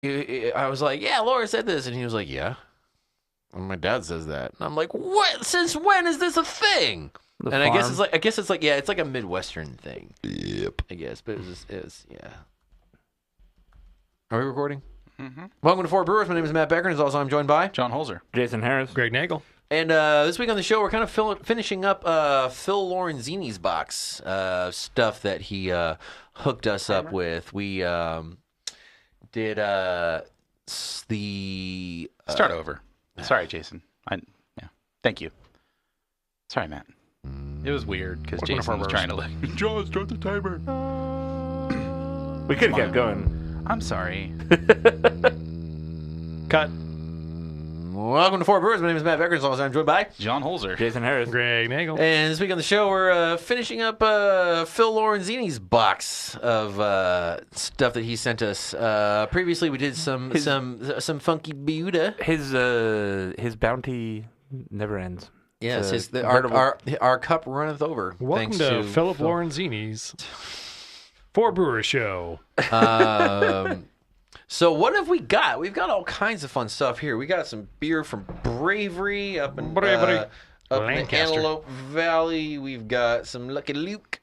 I was like, yeah, Laura said this. And he was like, yeah. And my dad says that. And I'm like, what? Since when is this a thing? The and farm. I guess it's like, yeah, it's like a Midwestern thing. Yep. I guess. But it was yeah. Are we recording? Mm-hmm. Welcome to Four Brewers. My name is Matt Becker, and as also I'm joined by John Holzer. Jason Harris. Greg Nagel. And this week on the show, we're kind of finishing up Phil Lorenzini's box stuff that he hooked us up with. We did the... Start over. Sorry, Jason. Thank you. Sorry, Matt. It was weird because Jason was trying to like, John, start the timer. We could have kept going. I'm sorry. Cut. Welcome to Four Brewers. My name is Matt Becker, and as always I'm joined by John Holzer. Jason Harris. Greg Nagel. And this week on the show, we're finishing up Phil Lorenzini's box of stuff that he sent us. Previously, we did some funky Buda. His bounty never ends. Yes, It's a our cup runneth over. Welcome thanks to Philip Phil. Lorenzini's Four Brewer Show. So what have we got? We've got all kinds of fun stuff here. We got some beer from Bravery up in the Lancaster. Antelope Valley. We've got some Lucky Luke.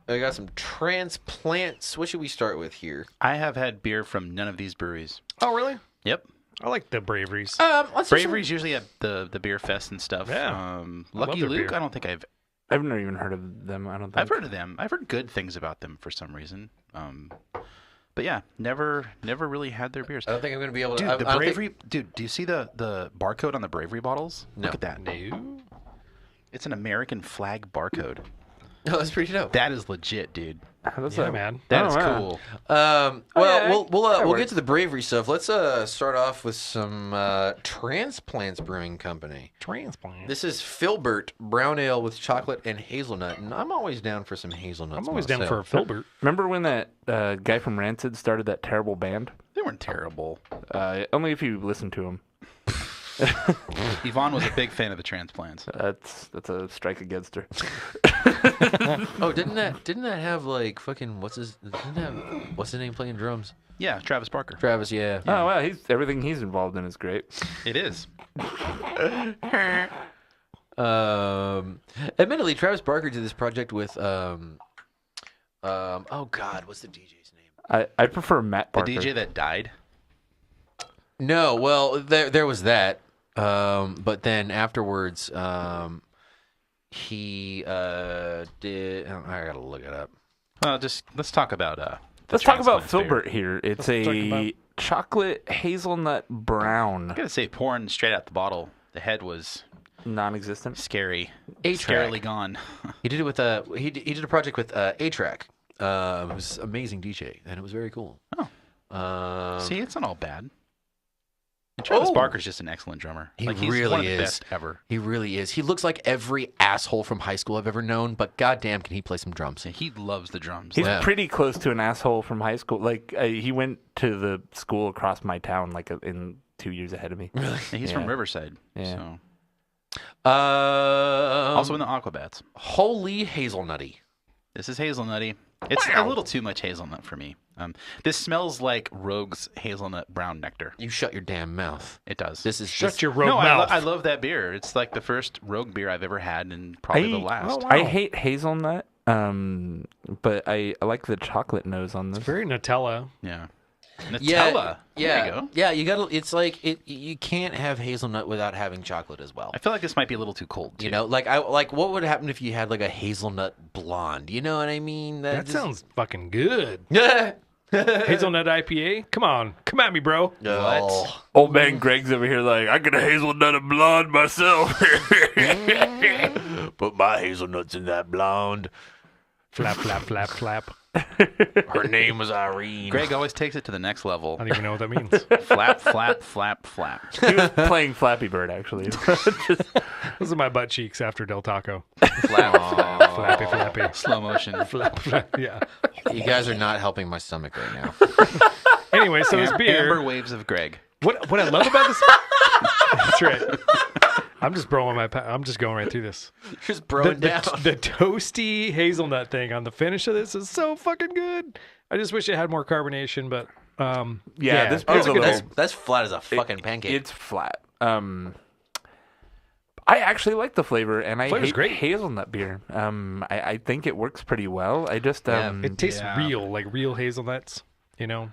We got some Transplants. What should we start with here? I have had beer from none of these breweries. Oh, really? Yep. I like the Braveries. Let's do Bravery's usually at the beer fest and stuff. Yeah. Lucky their Luke, beer. I don't think I've never even heard of them. I don't think. I've heard of them. I've heard good things about them for some reason. But yeah, never really had their beers. I don't think I'm going to be able to. Dude, the I don't Bravery. Dude, do you see the barcode on the Bravery bottles? No. Look at that. No. It's an American flag barcode. Oh, that's pretty dope. That is legit, dude. That's Yeah, man. That is wow. cool. Well, yeah, we'll works. get to the Bravery stuff. Let's start off with some Transplants Brewing Company. Transplant. This is Filbert Brown Ale with chocolate and hazelnut, and I'm always down for some hazelnuts. I'm always down myself. for a Filbert. Remember when that guy from Rancid started that terrible band? They weren't terrible. Only if you listen to him. Yvonne was a big fan of the Transplants. That's a strike against her. Oh, didn't that have like fucking what's his name playing drums? Yeah, Travis Barker. Travis, yeah. Oh wow, everything he's involved in is great. It is. Admittedly, Travis Barker did this project with oh God, what's the DJ's name? I prefer Matt The Parker. DJ that died. No, well, there was that. But then afterwards, he did. Oh, I gotta look it up. Just let's talk about. Let's talk about Transplants beer. Filbert here. It's talk a about- chocolate hazelnut brown, I gotta say, pouring straight out the bottle, the head was non-existent. scary. A-Track. Scarily gone. He did it with he did a project with A-Track. It was amazing DJ, and it was very cool. Oh. See, it's not all bad. And Travis Oh. Barker's just an excellent drummer. He he's really one of the is. best ever. He really is. He looks like every asshole from high school I've ever known, but goddamn, can he play some drums? And he loves the drums. He's Yeah. pretty close to an asshole from high school. Like he went to the school across my town, like in 2 years ahead of me. Really? And he's from Yeah. Riverside. Yeah. So also in the Aquabats. holy hazelnutty. This is hazelnutty. It's a little too much hazelnut for me. This smells like Rogue's hazelnut brown nectar. You shut your damn mouth. It does. This is Shut this- your rogue no, mouth. I love that beer. It's like the first Rogue beer I've ever had, and probably the last. Oh, wow. I hate hazelnut, but I like the chocolate nose on this. Very Nutella. Yeah. Yeah, Nutella. yeah, There you go. yeah. You gotta. It's like you can't have hazelnut without having chocolate as well. I feel like this might be a little too cold. Too. You know, like what would happen if you had like a hazelnut blonde? You know what I mean? That sounds fucking good. Yeah. Hazelnut IPA? Come on. Come at me, bro. What? Old man Greg's over here like, I get a hazelnut and blonde myself. Put my hazelnuts in that blonde. Flap, flap, flap, flap. Her name was Irene. Greg always takes it to the next level. I don't even know what that means. Flap, flap, flap, flap. He was playing Flappy Bird, actually. Those are my butt cheeks after Del Taco. Flap, flap. Flappy, flappy. Slow motion. Flap, flap. Yeah. You guys are not helping my stomach right now. Anyway, so this Amber beer. waves of Greg. What I love about this. That's right. I'm just I'm just going right through this. Just broing down. The toasty hazelnut thing on the finish of this is so fucking good. I just wish it had more carbonation, but Yeah, this Oh, beer's a little. that's flat as a fucking pancake. It's flat. I actually like the flavor, and I Flavor's hate great. hazelnut beer. I think it works pretty well. I just It tastes Yeah. real, like real hazelnuts. You know,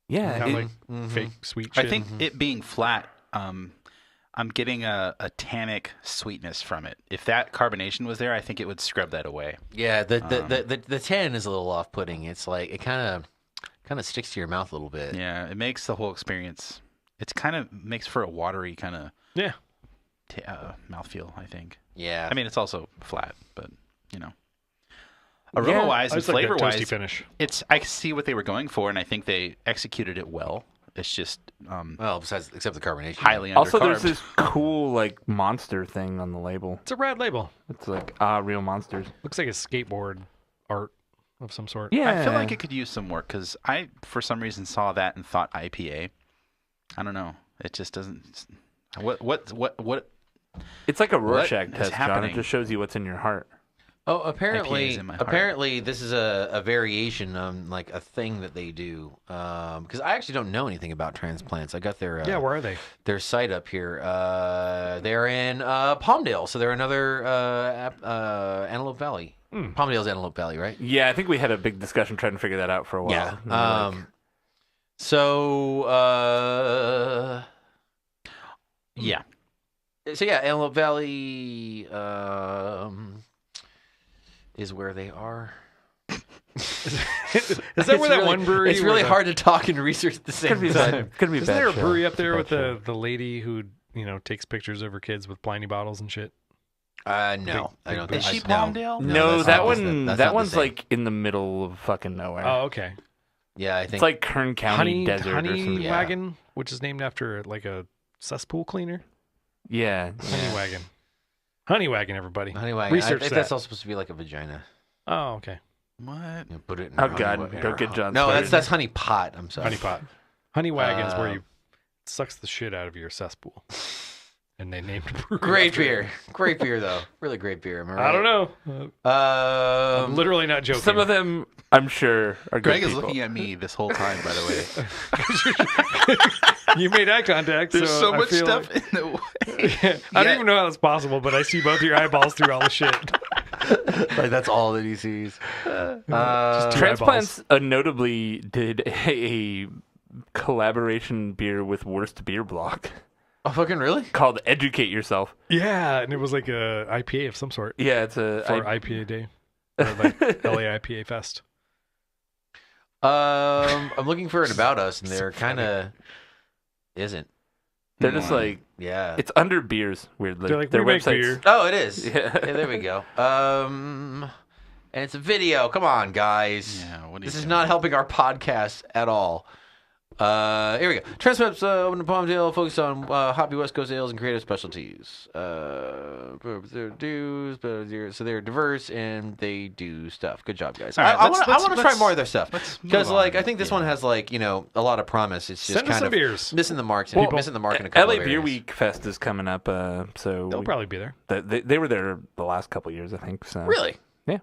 yeah, not it- like fake sweet shit. I think it being flat, I'm getting a tannic sweetness from it. If that carbonation was there, I think it would scrub that away. Yeah, the tan is a little off-putting. It's like it kind of sticks to your mouth a little bit. Yeah, it makes the whole experience. It's kind of makes for a watery kind of Yeah. mouthfeel, I think. Yeah. I mean, it's also flat, but aroma-wise I and just like that toasty flavor-wise, finish. I see what they were going for, and I think they executed it well. It's just well, except the carbonation. highly also, undercarb. there's this cool like monster thing on the label. It's a rad label. It's like real monsters. Looks like a skateboard art of some sort. Yeah, I feel like it could use some work because I, for some reason, saw that and thought IPA. I don't know. It just doesn't. What? It's like a What Rorschach is test, John. happening? It just shows you what's in your heart. Oh, IPA is in my heart. apparently this is a variation on like a thing that they do. Because I actually don't know anything about transplants. I got their Yeah, where are they? their site up here. They're in Palmdale, so they're another Antelope Valley. Palmdale's Antelope Valley, right? Yeah, I think we had a big discussion trying to figure that out for a while. Yeah. And we're like, Yeah. So yeah, Antelope Valley is where they are. Is that where that one brewery? It's really hard to talk and research at the same could be time. bad. Could be Isn't bad there a show. brewery up It's a there bad with show. the lady who takes pictures of her kids with Pliny bottles and shit? No, I Big- don't big think Is she no. Palmdale? No, that's that not- one. that's That not the one's same. like in the middle of fucking nowhere. Oh, okay. Yeah, I think It's like Kern County Honey Desert or something. Yeah. Wagon, which is named after like a cesspool cleaner. Yeah. Honey Wagon. Honey Wagon, everybody. Anyway, Research I think that. that's all supposed to be like a vagina. Oh, okay. What? You put it in Oh, honey God, wa- don't get John No, started. that's honey pot. I'm sorry. Honey pot. Honey Wagon's where Uh, you sucks the shit out of your cesspool. And they named a brewery Great after it. beer. Great beer though. Really great beer. Am I right? I don't know. I'm literally not joking. Some of them, I'm sure, are Greg good is people. looking at me this whole time, by the way. You made eye contact. There's so I much feel stuff like- in the way. I don't even know how that's possible, but I see both your eyeballs through all the shit. Like that's all that he sees. Just two Transplants notably did a collaboration beer with Worst Beer Block Oh, fucking really? called Educate Yourself. Yeah, and it was like a IPA of some sort Yeah, it's a for IPA day, or like LA IPA Fest. I'm looking for an about us, and there kind of isn't. they're just like Yeah. it's under beers weirdly. They're like, Their we make website's- beer. Oh, it is. Yeah. Yeah, there we go. And it's a video. Come on, guys. Yeah, what are This you is doing? not helping our podcast at all. Here we go. Transcripts open to Palmdale, focused on hoppy West Coast ales and creative specialties. They're dues, but so they're diverse and they do stuff. Good job, guys. All right, I let's- want to try let's- more of their stuff let's move because, like, on. I think this one has like a lot of promise. It's just Send us kind some of beers. missing the marks. And missing the mark in a couple LA of Beer areas. Week Fest is coming up, so They'll probably be there. they were there the last couple years, I think. So Really? Yeah.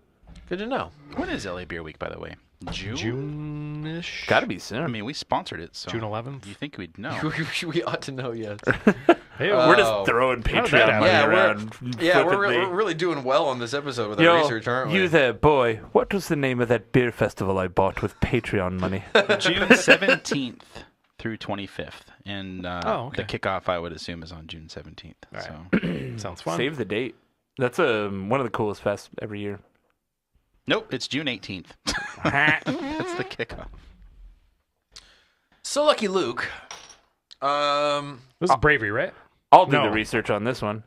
Good to know. When is LA Beer Week, by the way? June? June-ish. Got to be soon. I mean, we sponsored it, so June 11th. you think we'd know? We ought to know, yes. Hey, we're Oh. just throwing How did that Patreon happen? money Yeah, around. Yeah, we're flippantly. really doing well on this episode with our Yo, research, aren't we? you there, boy. What was the name of that beer festival I bought with Patreon money? June 17th through 25th. And okay. the kickoff, I would assume, is on June 17th. right. So. Sounds fun. Save the date. That's one of the coolest fests every year. Nope, it's June 18th. That's the kickoff. So Lucky Luke. This is Bravery, right? I'll do No. the research on this one.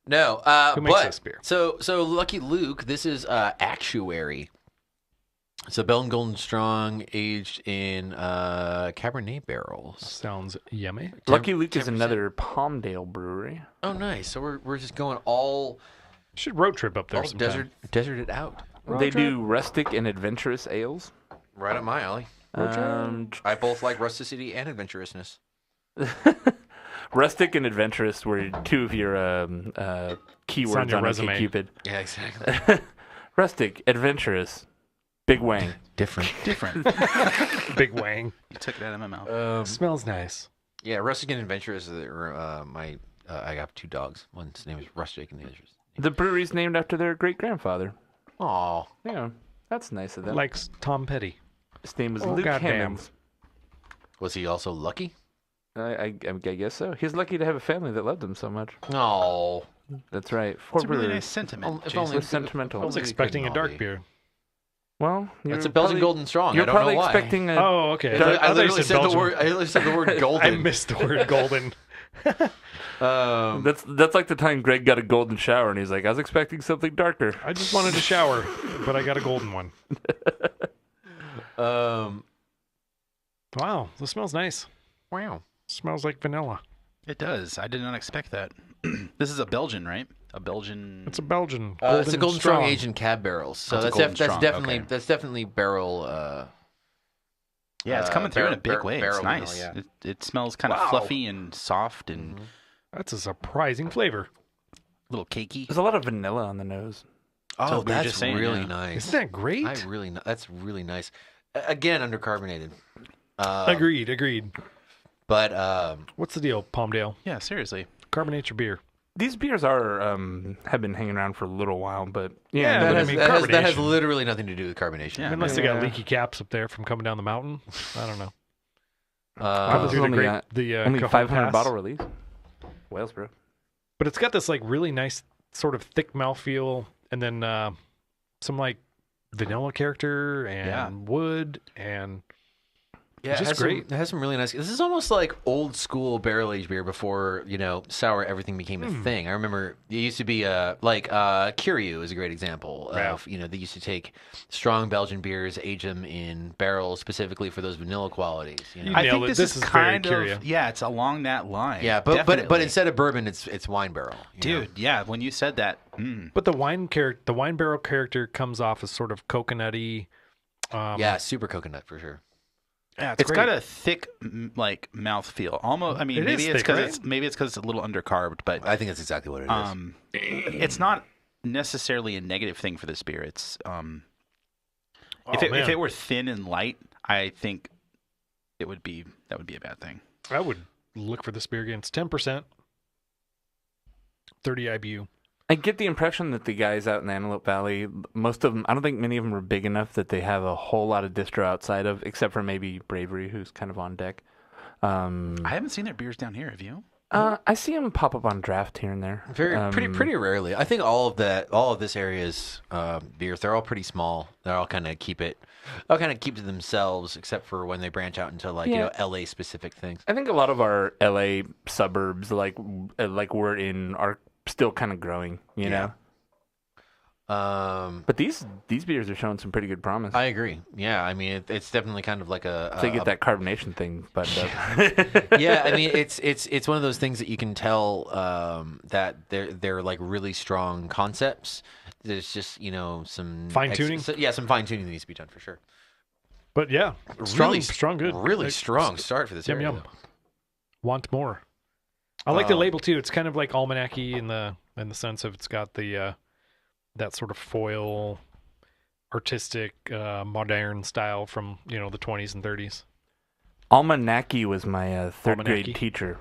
No, Who makes but this beer? so Lucky Luke. This is Actuary. It's a Belgian Golden Strong aged in Cabernet barrels. Sounds yummy. Lucky Luke is 10%. another Palmdale brewery. Oh, nice. So we're just going all Should road trip up there all sometime. desert it out. They do rustic and adventurous ales. Right up my alley. I both like rusticity and adventurousness. Rustic and adventurous were two of your keywords your on resume. Cupid. Yeah, exactly. Rustic, adventurous, Big Wang. Different. Big Wang. You took it out of my mouth. Smells nice. Yeah, Rustic and Adventurous. I have 2 dogs. One's name is Rustic, and the other's. The brewery's named after their great grandfather. Aw. Yeah, that's nice of them. Likes Tom Petty. His name was Oh, Luke goddamn. Hammonds. Was he also lucky? I guess so. He's lucky to have a family that loved him so much. No. That's right. It's a really nice sentiment. If Jason. only- We're sentimental. I was Only expecting a couldn't dark all be. beer. Well, That's a Belgian Golden Strong. You're I don't probably know why. expecting a. Oh, okay. I thought you literally said the Belgian. word. I literally said the word I golden. missed the word golden. That's like the time Greg got a golden shower and he's like, I was expecting something darker. I just wanted to shower, but I got a golden one. Wow, this smells nice. Wow. Smells like vanilla. It does. I did not expect that. This is a Belgian, right? A Belgian. It's a Belgian. It's a Golden Strong aged in cab barrels. So That's a that's Golden Strong, definitely okay. that's definitely barrel. Yeah, it's coming through in a big barrel- way. It's barrel nice. vanilla, It smells kind of Wow. fluffy and soft and That's a surprising flavor. a little cakey. There's a lot of vanilla on the nose. Oh, we were that's just saying, really yeah. nice. Isn't that great? That's really nice. Again, undercarbonated. Agreed. But What's the deal, Palmdale? Yeah, seriously. Carbonate your beer. These beers are have been hanging around for a little while, but Yeah, that, but I has, mean, that has carbonation. literally nothing to do with carbonation. Yeah. Unless they got Yeah. leaky caps up there from coming down the mountain. I don't know. Wow, this is Through the only, great, uh, the only Cajon 500 Pass. bottle release. Wales, bro. But it's got this like really nice sort of thick mouthfeel, and then some like vanilla character and Yeah. wood, and Yeah, Just great. It has some really nice. This is almost like old school barrel aged beer before sour everything became a thing. I remember it used to be Kiryu is a great example of they used to take strong Belgian beers, age them in barrels specifically for those vanilla qualities. You I nailed think it. this, This is is very kind Curio. of it's along that line. Yeah, but Definitely. instead of bourbon, it's wine barrel. you know? dude, yeah, when you said that, but the wine barrel character comes off as sort of coconutty. Yeah, super coconut for sure. yeah, It's it's got great. a thick like mouth feel. Almost, I mean, It maybe is it's thick, because right? it's a little undercarbed, but I think that's exactly what it is. it's not necessarily a negative thing for this beer. It's if man. it were thin and light, I think that would be a bad thing. I would look for this beer again. It's 10%, 30 IBU. I get the impression that the guys out in the Antelope Valley, most of them, I don't think many of them are big enough that they have a whole lot of distro outside of, except for maybe Bravery, who's kind of on deck. I haven't seen their beers down here. Have you? I see them pop up on draft here and there. Pretty rarely. I think all of this area's beers, they're all pretty small. They're all kind of keep to themselves, except for when they branch out into LA specific things. I think a lot of our LA suburbs, like we're in, are still kind of growing, you know. But these beers are showing some pretty good promise. I agree. Yeah, I mean it's definitely kind of like a. So you get that carbonation thing, but Yeah, I mean it's one of those things that you can tell that they're like really strong concepts. There's just some Fine tuning? some fine tuning that needs to be done for sure. But yeah, strong, good. Really Like, strong start for this Yum area. yum. Want more? I like the label too. It's kind of like almanac-y in the sense of it's got the that sort of foil, artistic, modern style from the 20s and 30s. Almanaki was my third Almanaki? grade teacher.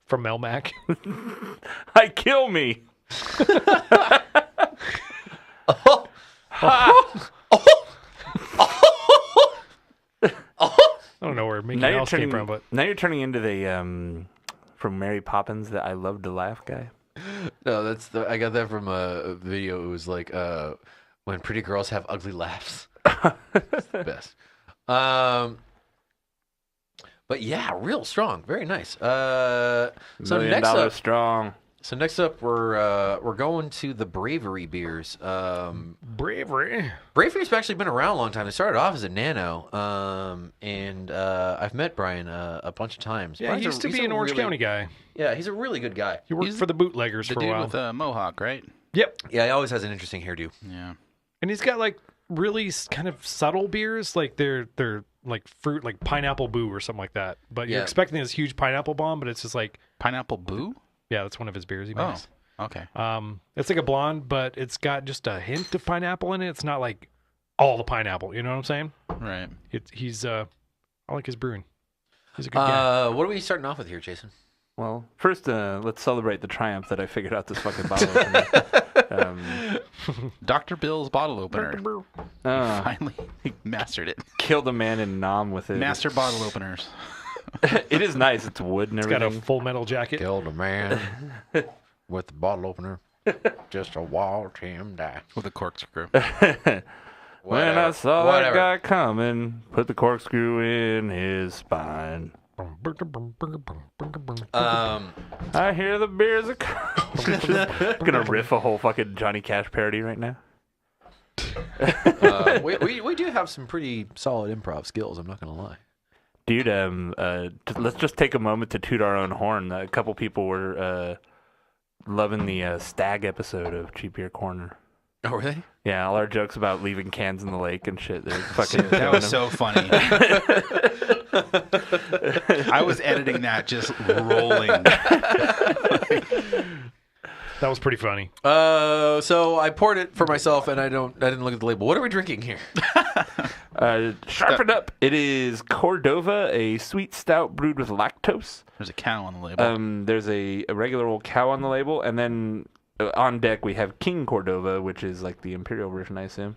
From Melmac. I kill me. I don't know where Mickey Now you're Mouse came turning from, but now you're turning into the from Mary Poppins, that I love to laugh guy. No, I got that from a video. It was like when pretty girls have ugly laughs. It's the best. But yeah, real strong, very nice. So $1 next million up, strong. we're going to the Bravery beers. Bravery. Bravery's actually been around a long time. They started off as a nano, and I've met Brian a bunch of times. Yeah, Brian's he used to he's be a an Orange really- County guy. Yeah, he's a really good guy. He worked He's for the Bootleggers The for a dude while. with the mohawk, right? Yep. Yeah, he always has an interesting hairdo. Yeah. And he's got like really kind of subtle beers, like they're like fruit, like pineapple boo or something like that. But you're Yeah. expecting this huge pineapple bomb, but it's just like, Pineapple Boo? yeah, that's one of his beers he Oh. makes. Okay. It's like a blonde, but it's got just a hint of pineapple in it. It's not like all the pineapple. You know what I'm saying? Right. I like his brewing. He's a good guy. What are we starting off with here, Jason? Well, first, let's celebrate the triumph that I figured out this fucking bottle opener. Dr. Bill's bottle opener. Finally mastered it. Killed a man in Nam with it. Master bottle openers. It is nice. It's wood and It's everything. got a full metal jacket. Killed a man with the bottle opener just to watch him die. With a corkscrew. When I saw that guy coming, put the corkscrew in his spine. I hear the beers are coming. Gonna riff a whole fucking Johnny Cash parody right now. We do have some pretty solid improv skills. I'm not gonna lie. Dude, let's just take a moment to toot our own horn. A couple people were loving the stag episode of Cheap Beer Corner. Oh, really? Yeah, all our jokes about leaving cans in the lake and shit. They're fucking That was so funny. I was editing that just rolling. That was pretty funny. So I poured it for myself, and I didn't look at the label. What are we drinking here? Sharpen up. It is Cordova, a sweet stout brewed with lactose. There's a cow on the label. There's a regular old cow on the label, and then on deck we have King Cordova, which is like the imperial version, I assume.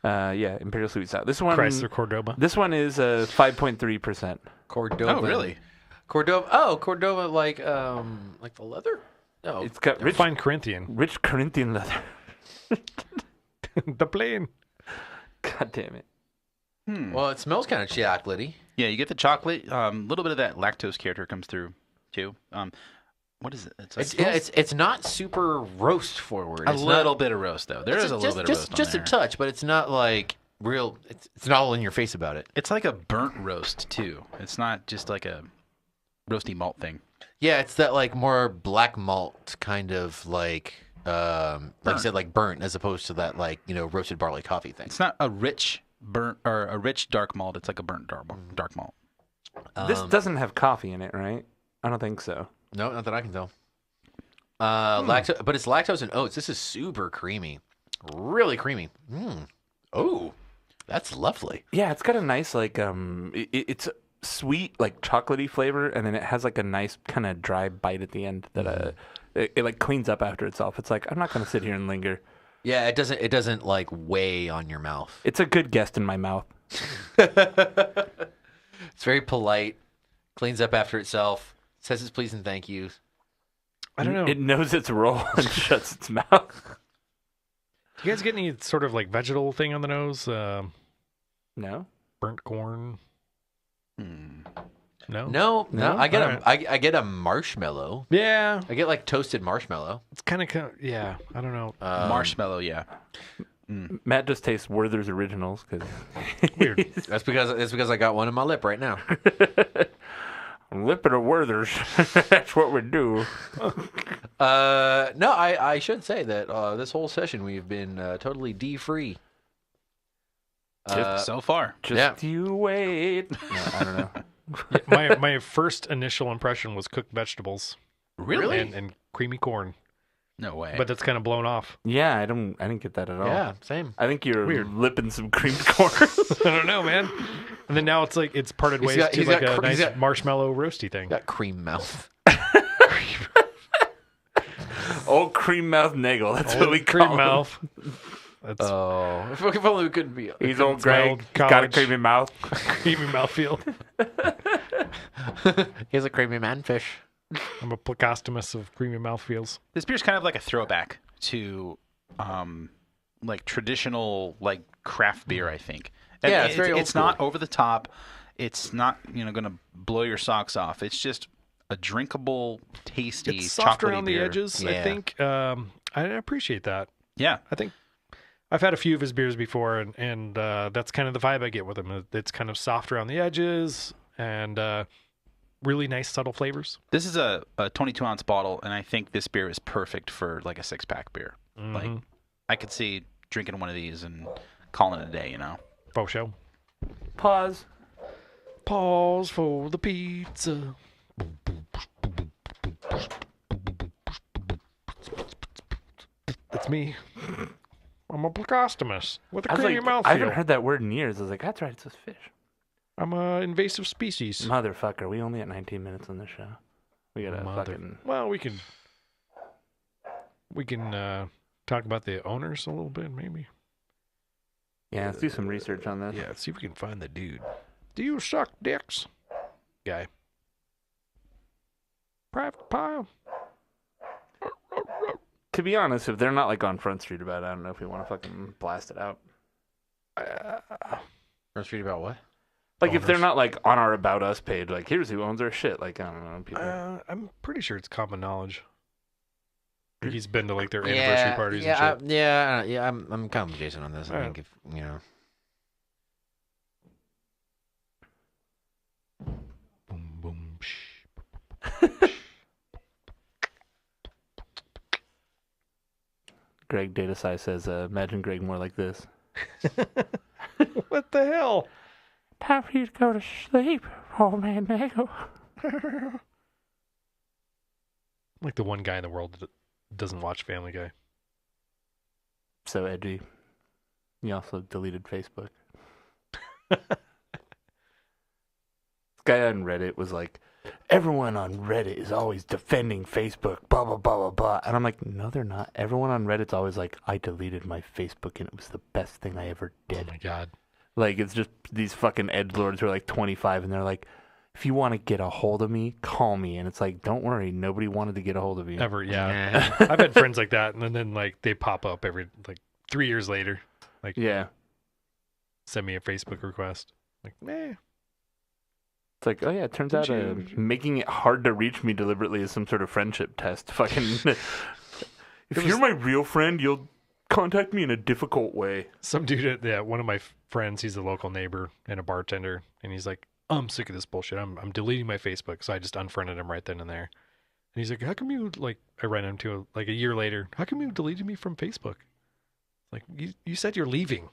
Yeah, imperial sweet stout. This one, Chrysler Cordoba. This one is 5.3%. Cordova. Oh, really? Cordova. Oh, Cordova, like the leather. No, It's got rich Corinthian leather. The plane. God damn it. Well, it smells kind of chocolatey. Yeah, you get the chocolate. A little bit of that lactose character comes through, too. What is it? It's not super roast forward. A little bit of roast, though. There is a little bit of roast just on a there. touch, but it's not like real. It's not all in your face about it. It's like a burnt roast, too. It's not just like a roasty malt thing. Yeah, it's that like more black malt kind of like you said, like burnt, as opposed to that like roasted barley coffee thing. It's not a rich burnt or a rich dark malt. It's like a burnt dark malt. This doesn't have coffee in it, right? I don't think so. No, not that I can tell. Lactose, but it's lactose and oats. This is super creamy, really creamy. Oh, that's lovely. Yeah, it's got a nice like it's sweet like chocolatey flavor, and then it has like a nice kind of dry bite at the end that it like cleans up after itself. It's like I'm not gonna sit here and linger. Yeah, it doesn't like weigh on your mouth. It's a good guest in my mouth. It's very polite, cleans up after itself, says its please and thank yous. I don't know. It knows its role and shuts its mouth. Do you guys get any sort of like vegetal thing on the nose? No. Burnt corn? No. No. I get All I get a marshmallow. Yeah. I get like toasted marshmallow. It's kind of yeah. I don't know. Marshmallow, yeah. Matt just tastes Werther's Originals because Weird. That's because I got one in my lip right now. I'm lipping a Werther's. That's what we do. No, I should say that this whole session we've been totally D-free. So far. Just you wait. No, I don't know. my first initial impression was cooked vegetables. Really? And creamy corn. No way. But that's kind of blown off. Yeah, I didn't get that at all. Yeah, same. I think you're Weird. lipping some creamed corn. I don't know, man. And then now it's like it's parted ways to like a nice marshmallow roasty thing. Got cream mouth. Old cream mouth nagel. That's Old what we cream call him. mouth. That's Oh, if only we couldn't be. He's old Smelled Greg. He's got a college. creamy mouth. creamy mouthfeel. He's a creamy manfish. I'm a placostomus of creamy mouthfeels. This beer's kind of like a throwback to like traditional like craft beer, I think. And Yeah, it's very old it's not school. over the top. It's not, going to blow your socks off. It's just a drinkable, tasty, It's soft chocolatey around the beer. edges, I Yeah. think. I appreciate that. Yeah. I think I've had a few of his beers before, and that's kind of the vibe I get with him. It's kind of soft around the edges and really nice, subtle flavors. This is a 22-ounce bottle, and I think this beer is perfect for like a 6-pack beer. Like, I could see drinking one of these and calling it a day, Faux show. Pause. Pause for the pizza. It's me. I'm a placostomus with a I was creamy like, I haven't mouthfeel. heard that word in years. I was like, that's right, it says fish. I'm a invasive species. Motherfucker, we only at 19 minutes on this show. We gotta fucking... Well, we can talk about the owners a little bit, maybe. Yeah, let's do some research on this. Yeah, see if we can find the dude. Do you suck dicks? Guy. Private pile. To be honest, if they're not like on Front Street about it, I don't know if we want to fucking blast it out. Front Street about what? Like if they're Owners. not like on our About Us page, like here's who owns our shit. Like I don't know, people. I'm pretty sure it's common knowledge. Like he's been to like their anniversary parties and shit. I'm kind of with Jason on this. I think if you know. Boom, boom, shh. Greg Data Sci says, imagine Greg more like this. What the hell? Time for you to go to sleep, old man Nago. Like the one guy in the world that doesn't watch Family Guy. So edgy. He also deleted Facebook. This guy on Reddit was like, everyone on Reddit is always defending Facebook, blah, blah, blah, blah, blah. And I'm like, no, they're not. Everyone on Reddit's always like, I deleted my Facebook and it was the best thing I ever did. Oh my god. Like, it's just these fucking edgelords who are like 25 and they're like, if you want to get a hold of me, call me. And it's like, don't worry, nobody wanted to get a hold of you. Ever, yeah. I've had friends like that, and then like they pop up every like 3 years later. Like, Yeah. send me a Facebook request. Like, meh. It's like, oh yeah, it turns out making it hard to reach me deliberately is some sort of friendship test. Fucking, if you're my real friend, you'll contact me in a difficult way. Some dude, one of my friends, he's a local neighbor and a bartender, and he's like, I'm sick of this bullshit. I'm deleting my Facebook, so I just unfriended him right then and there. And he's like, how come you like? I ran into like a year later. How come you deleted me from Facebook? Like you said you're leaving,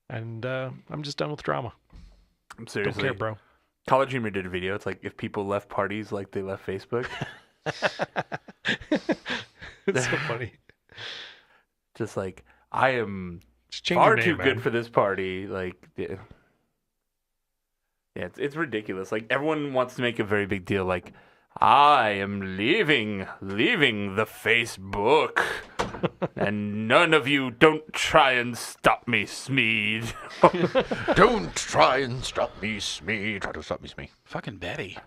and I'm just done with drama. I'm seriously. Don't care, bro. College Humor did a video. It's like if people left parties like they left Facebook. It's so funny. Just like, I am Just change far your name, too man. good for this party. Like, yeah, it's ridiculous. Like, everyone wants to make a very big deal. Like, I am leaving the Facebook. And none of you don't try and stop me, Smeed. Don't try and stop me, Smee. Try to stop me, Smee. Fucking Betty.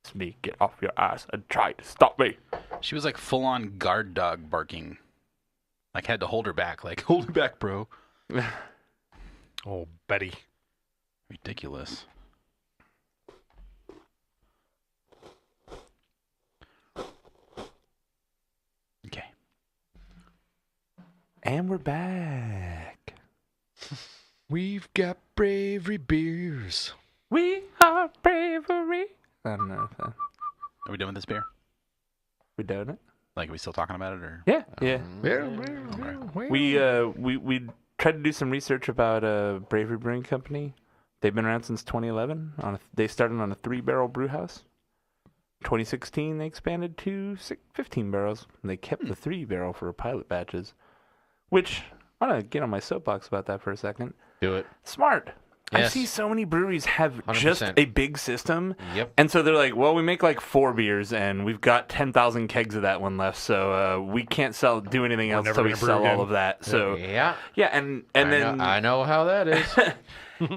Smeed, get off your ass and try to stop me. She was like full on guard dog barking. Like had to hold her back. Like, hold her back, bro. Oh, Betty. Ridiculous. Okay. And we're back. We've got bravery beers. We are bravery. I don't know. Are we done with this beer? We doing it? Like, are we still talking about it, or? Yeah, yeah. We tried to do some research about Bravery Brewing Company. They've been around since 2011. They started on a 3-barrel brew house. 2016, they expanded to 15 barrels. And they kept the 3-barrel for pilot batches. Which, I want to get on my soapbox about that for a second. Do it. Smart. I Yes. see so many breweries have 100%. just a big system. Yep. And so they're like, well, we make like 4 beers and we've got 10,000 kegs of that one left. So we can't do anything else never until we gonna brew sell again. all of that. So Yeah. yeah, and then I know how that is.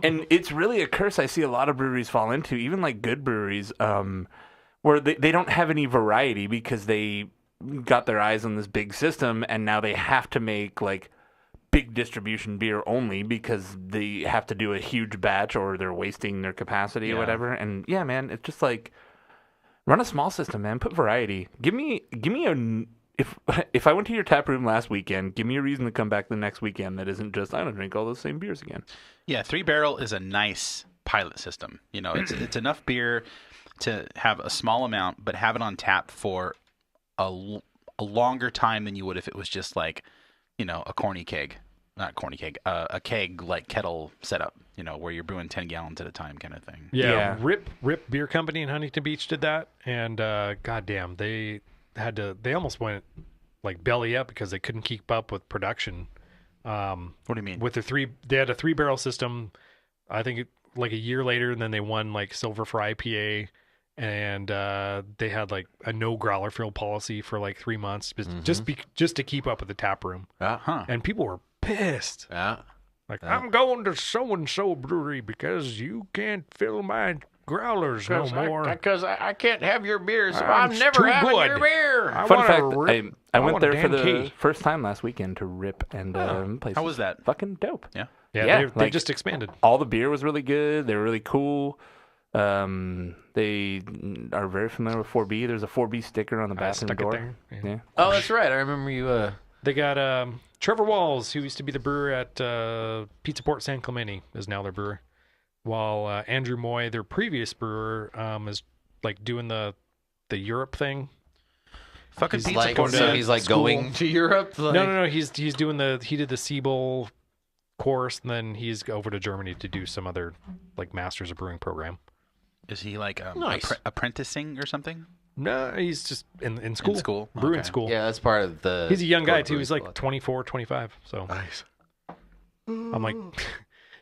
and it's really a curse I see a lot of breweries fall into, even like good breweries, where they don't have any variety because they got their eyes on this big system and now they have to make like big distribution beer only because they have to do a huge batch or they're wasting their capacity or whatever. And yeah, man, it's just like run a small system, man. Put variety. Give me if I went to your tap room last weekend, give me a reason to come back the next weekend that isn't just I don't drink all those same beers again. Yeah, 3-barrel is a nice pilot system. You know, it's enough beer to have a small amount, but have it on tap for a longer time than you would if it was just like, you know, a keg like kettle setup, you know, where you're brewing 10 gallons at a time kind of thing. Yeah. Rip Beer Company in Huntington Beach did that, and goddamn, they almost went like belly up because they couldn't keep up with production. What do you mean? With they had a 3-barrel system. I think like a year later, and then they won like silver for IPA, and they had like a no growler fill policy for like 3 months, just to keep up with the tap room. Huh. And people were pissed. Yeah. Like, I'm going to so and so brewery because you can't fill my growlers no more. Because I can't have your beer, so I'm I'm never too having good. your beer. Fun fact, I went there for Dan the Key. first time last weekend to rip, and place How was that? fucking dope. Yeah. Yeah, they like, just expanded. all the beer was really good. They were really cool. They are very familiar with 4B. There's a 4B sticker on the bathroom stuck it door. there. Yeah. Oh, that's right. I remember you. They got Trevor Walls, who used to be the brewer at Pizza Port San Clemente, is now their brewer. While Andrew Moy, their previous brewer, is like doing the Europe thing. Fucking He's pizza like- port. So he's like school. going to Europe. Like... No. He's doing he did the Siebel course, and then he's over to Germany to do some other like Masters of Brewing program. Is he like Nice. apprenticing or something? No, he's just in school. In school? Brewing Okay. school. Yeah, that's part of the. He's a young guy Go to too. He's brewing like school. 24, 25. So Nice. I'm like,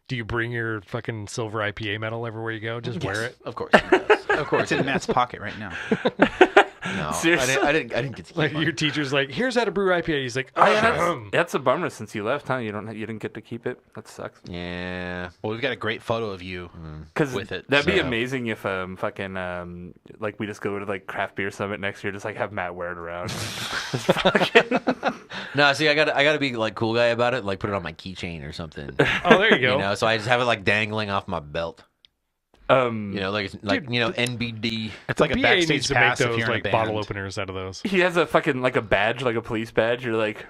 do you bring your fucking silver IPA medal everywhere you go? Just wear it. Of course. He does. Of course. It's in Matt's pocket right now. No, Seriously? I didn't get to keep Like mine. your teacher's like, here's how to brew IPA. He's like, That's a bummer since you left, huh? You didn't get to keep it. That sucks. Yeah. Well, we've got a great photo of you Because with it. that'd be so- amazing if like we just go to like craft beer summit next year, just like have Matt wear it around. No, see, I gotta be like cool guy about it. Like put it on my keychain or something. oh, there you go. You know, so I just have it like dangling off my belt. You know, like Dude, NBD. It's like a BA backstage needs to make pass if those you're in a like band. bottle openers out of those. He has a fucking like a badge, like a police badge. You're like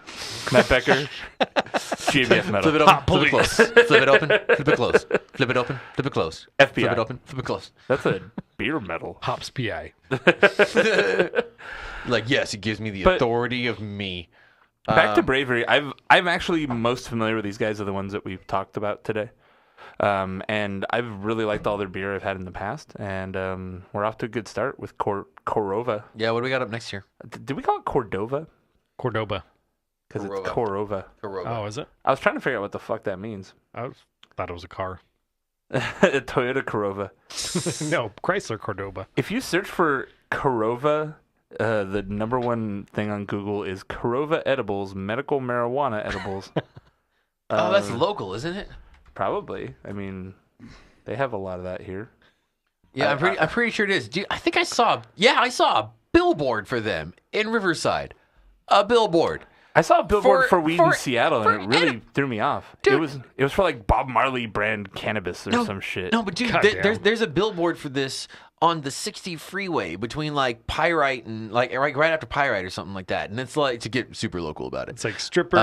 Matt Becker, GBF medal. Flip it open. Flip it close. Flip it open. Flip it close. Flip it open. Flip it close. FBI. Flip it open. Flip it close. That's a beer medal. Hops PI. Like yes, it gives me the But- authority of me. Back to Bravery. I'm actually most familiar with these guys are the ones that we've talked about today. And I've really liked all their beer I've had in the past, and we're off to a good start with Korova. Yeah, what do we got up next year? Did we call it Cordova? Cordoba. Because it's Korova. Korova. Oh, is it? I was trying to figure out what the fuck that means. Thought it was a car. A Toyota Korova. No, Chrysler Cordoba. If you search for Korova, the number one thing on Google is Korova edibles, medical marijuana edibles. Oh, that's local, isn't it? Probably. I mean, they have a lot of that here. Yeah, I'm pretty sure it is. Dude, I think I saw a billboard for them in Riverside. A billboard. I saw a billboard for weed in for- Seattle, and it really threw me off. Dude. It was for like Bob Marley brand cannabis or some shit. No, but dude, Goddamn. there's a billboard for this on the 60 freeway between like Pyrite and like right after Pyrite or something like that. And it's like to get super local about it. It's like strippers,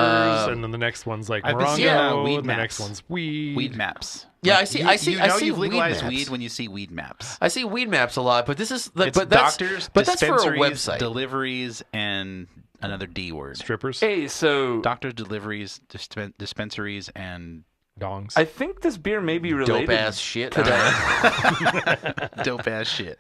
and then the next one's like I've been Morongo, seeing, weed and the maps. next one's weed. Weed maps. Yeah, Like, I see. You, I see. You I know see you've weed legalized maps. weed when you see weed maps. I see weed maps a lot, but this is It's but that's doctors, but that's for a dispensaries, website. deliveries, and another D word. Strippers, Hey, so Doctors, deliveries, dispensaries, and dongs. I think this beer may be related. Dope ass shit. to that. dope ass shit.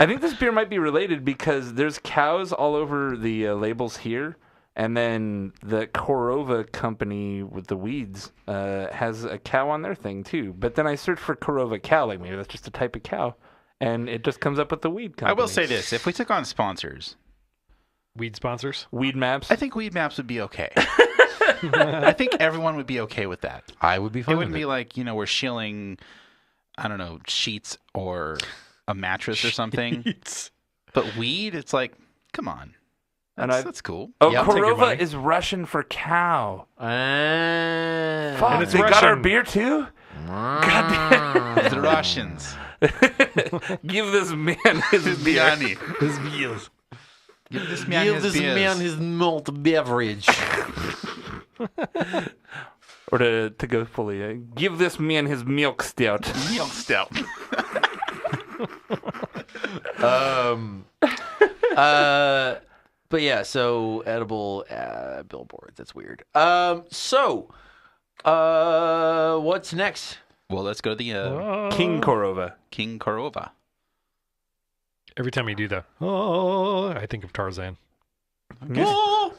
I think this beer might be related because there's cows all over the labels here, and then the Korova company with the weeds has a cow on their thing too. But then I searched for Korova cow, like maybe that's just a type of cow, and it just comes up with the weed company. I will say this: if we took on sponsors, Weed sponsors. Weed maps. I think Weed Maps would be okay. I think everyone would be okay with that. I would be It fine. wouldn't with be like, we're shilling, I don't know, sheets or a mattress or something. But weed, it's like, come on. And That's cool. Oh, Yeah, I'll take your Korova money. is Russian for cow. Fuck, And it's they got our Russian. beer too? God The Russians. damn. Give this man his beer. his meals. Give this man Give his this beers. man his malt beverage. Or to go fully, give this man his milk stout. Milk stout. But yeah, so edible billboards. That's weird. What's next? Well, let's go to the King Korova. King Korova. Every time you do that, I think of Tarzan. Oh,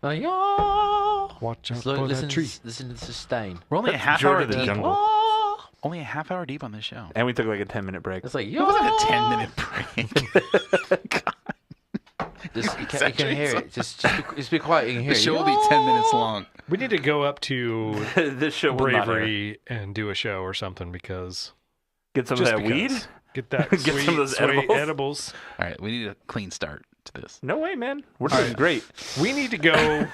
yeah. Watch out Look, for listen, that tree. listen to the sustain. We're only a That's half George hour of the deep. Jungle. Oh. Only a half hour deep on this show. And we took like a 10-minute break. It's like, It wasn't a 10-minute break. God. Just, you can hear it. Just be quiet. You can hear The it. show will be 10 minutes long. We need to go up to This show will not air. Bravery and do a show or something because Get some of just that because. weed? Get that Get sweet, some of those sweet edibles? All right, we need a clean start to this. No way, man. We're doing great. We need to go.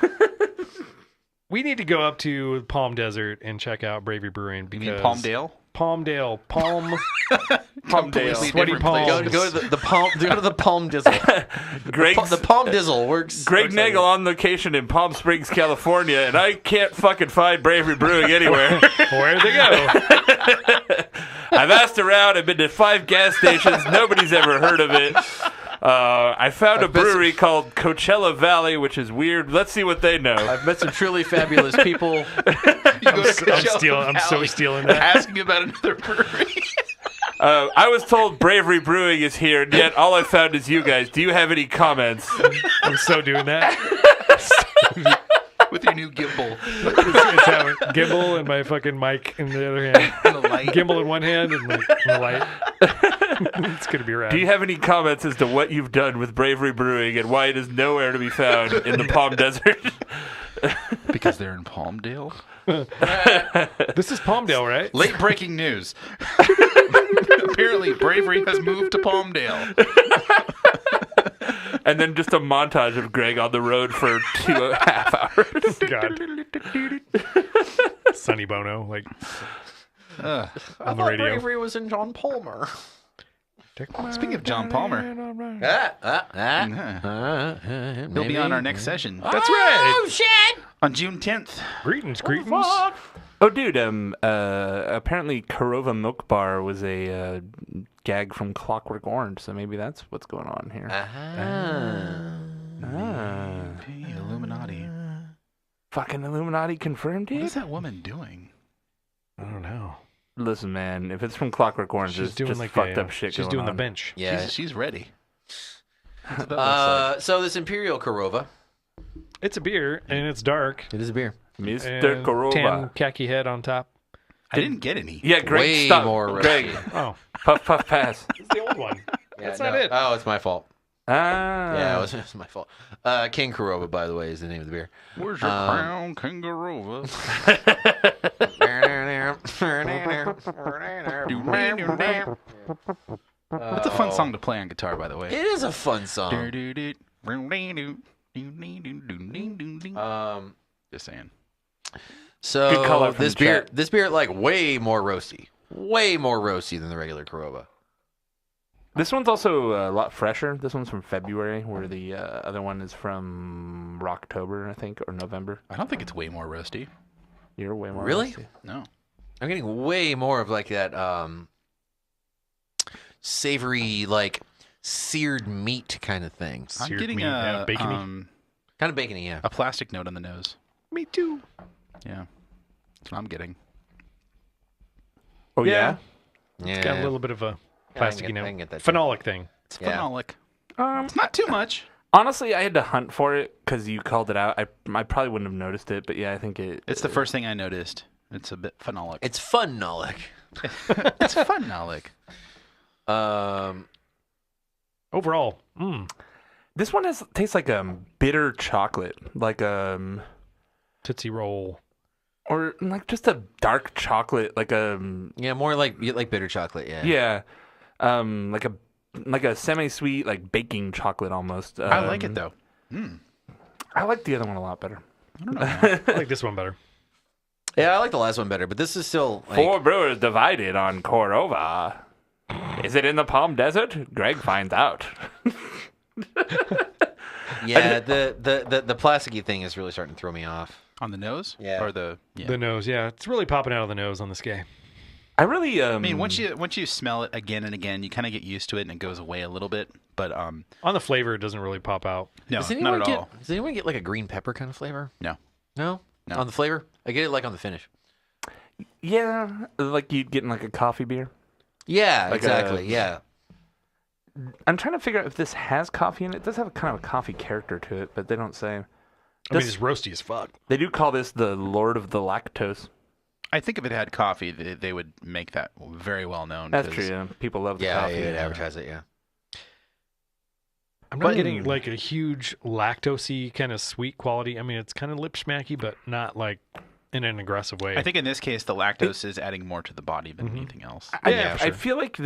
We need to go up to Palm Desert and check out Bravery Brewing You because mean Palmdale? Palmdale, Palm, Palmdale. sweaty different place. palms. Go to the palm. Go to the Palm Dizzle. Greg's, The Palm Dizzle works. Greg works Nagel on location in Palm Springs, California, and I can't fucking find Bravery Brewing anywhere. Where'd they go? I've asked around. I've been to 5 gas stations. Nobody's ever heard of it. I found a brewery called Coachella Valley, which is weird. Let's see what they know. I've met some truly fabulous people. You go to Coachella I'm so Valley stealing that. asking about another brewery. I was told Bravery Brewing is here, and yet all I found is you guys. Do you have any comments? I'm so doing that. With your new gimbal It's having gimbal and my fucking mic in the other hand. and a light. Gimbal in one hand and like the light. It's gonna be rad. Do you have any comments as to what you've done with Bravery Brewing and why it is nowhere to be found in the Palm Desert? Because they're in Palmdale. This is Palmdale, right? Late breaking news. Apparently, Bravery has moved to Palmdale. And then just a montage of Greg on the road for 2.5 hours. God. Sonny Bono, like Ugh. on the radio. Bravery was in John Palmer. Speaking of John Palmer, he'll be on our next session That's right. shit! on June 10th. Greetings. Oh, dude, apparently Korova Milk Bar was a gag from Clockwork Orange, so maybe that's what's going on here. Hey, Illuminati. Fucking Illuminati confirmed, What dude? is that woman doing? I don't know. Listen, man, if it's from Clockwork Orange, She's it's doing just like fucked up shit She's going doing the on. bench. Yeah. She's ready. That's what that looks like. So this Imperial Korova. It's a beer and it's dark. It is a beer. Mr. And Korova. tan khaki head on top. I didn't get any. Yeah, Greg, Way stop. more rusty. Greg, Oh, puff, puff, pass. it's the old one. That's not it. Oh, it's my fault. Ah. Yeah, it was my fault. King Korova, by the way, is the name of the beer. Where's your crown, Kangaroo? That's a fun song to play on guitar, by the way. It is a fun song. Just saying. So Good call out from this the beer, chat. this beer, like way more roasty than the regular Korova. This one's also a lot fresher. This one's from February, where the other one is from Rocktober, I think, or November. I don't think it's way more roasty. You're way more Really? rusty. No. I'm getting way more of like that savory, like seared meat kind of thing. I'm Seared getting meat, yeah, bacony. Kind of bacony, yeah. a plastic note on the nose. Me too. Yeah. That's what I'm getting. Oh, yeah? Yeah, It's got a little bit of a plasticky I can note. get that too. Phenolic thing. It's Yeah. phenolic. It's not too much. Honestly, I had to hunt for it because you called it out. I probably wouldn't have noticed it, but yeah, I think it... It's the first thing I noticed. It's a bit phenolic. It's phenolic. It's phenolic. Overall, This one tastes like bitter chocolate, like Tootsie Roll. or like just a dark chocolate, like Yeah, more like bitter chocolate. Yeah. yeah, like a semi-sweet like baking chocolate almost. I like it though. I like the other one a lot better. I don't know. Man. I like this one better. Yeah, I like the last one better, but this is still like, 4 brewers divided on Korova. Is it in the Palm Desert? Greg finds out. yeah, the plasticky thing is really starting to throw me off. On the nose? Yeah. Or the yeah. The nose, yeah, it's really popping out of the nose on this guy. I really I mean, once you smell it again and again, you kind of get used to it and it goes away a little bit. But On the flavor, it doesn't really pop out. no, Does not anyone at get all. Does anyone get like a green pepper kind of flavor? No. No. No. On the flavor, I get it like on the finish. yeah, like you'd get in like a coffee beer. Yeah, Like exactly. a- Yeah. I'm trying to figure out if this has coffee in it. It does have a kind of a coffee character to it, but they don't say. I mean, it's roasty as fuck. They do call this the Lord of the Lactose. I think if it had coffee, they would make that very well known. That's true. Yeah. People love the coffee. Yeah, yeah, advertise it. Yeah. I'm not getting like a huge lactosey kind of sweet quality. I mean, it's kind of lip smacky, but not like in an aggressive way. I think in this case, the lactose is adding more to the body than anything else. I feel like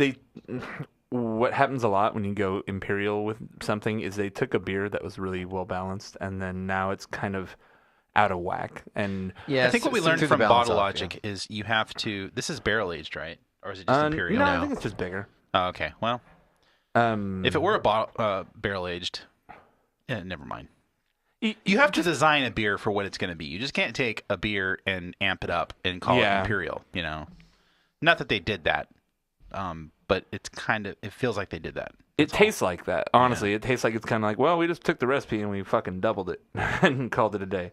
what happens a lot when you go imperial with something is they took a beer that was really well balanced, and then now it's kind of out of whack. And Yeah, I think what we it's learned through from the balance Bottle off, Logic is you have to. This is barrel aged, right? Or is it just imperial? No, I think it's just bigger. Oh, okay. Well, if it were a barrel aged, yeah, never mind. You have to design a beer for what it's going to be. You just can't take a beer and amp it up and call it imperial. You know, not that they did that, but it's kind of. It feels like they did that. It tastes like that. Honestly, it tastes like it's kind of like, well, we just took the recipe and we fucking doubled it and called it a day.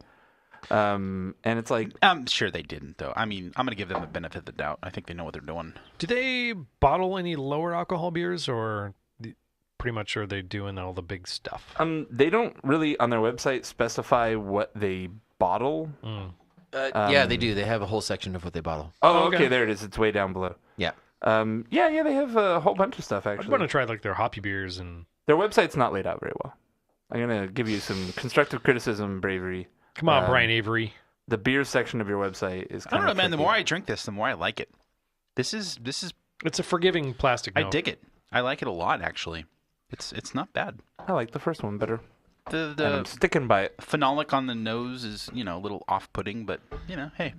And it's like, I'm sure they didn't, though. I mean, I'm going to give them the benefit of the doubt. I think they know what they're doing. Do they bottle any lower alcohol beers, or pretty much are they doing all the big stuff? they don't really on their website specify what they bottle. Yeah, they do. They have a whole section of what they bottle. Oh, okay, there it is. It's way down below. Yeah. Yeah, they have a whole bunch of stuff I actually. want to try like their hoppy beers and. Their website's not laid out very well. I'm gonna give you some constructive criticism, bravery. Come on, Brian Avery. The beer section of your website is. I don't know, man. The more I drink this, the more I like it. This is. It's a forgiving plastic note. I dig it. I like it a lot, actually. It's not bad. I like the first one better. And The I'm sticking by it. phenolic on the nose is, a little off-putting, but hey.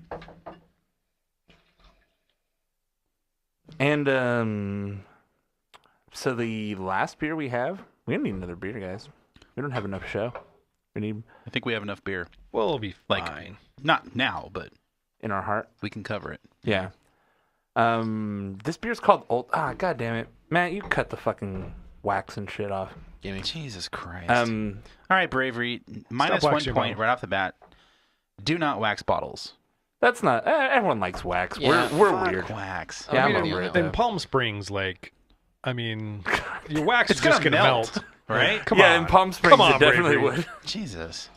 And so the last beer we don't need another beer, guys. We don't have enough show. We need I think we have enough beer. Well, it'll be Like, fine. not now, but in our heart. we can cover it. Yeah. This beer's called Old. God damn it, Matt! You cut the fucking wax and shit off. Gimme. Jesus Christ. Um, All right, Bravery. Minus 1 waxing your point bottle. right off the bat. Do not wax bottles. That's not. Everyone likes wax. Yeah, we're Fuck weird. wax. Yeah, I I'm mean, over it. In though. Palm Springs, like, I mean, your wax It's is just gonna gonna melt. Right? Come Yeah, on. in Palm Springs, Come on, it definitely Bravery. would. Jesus.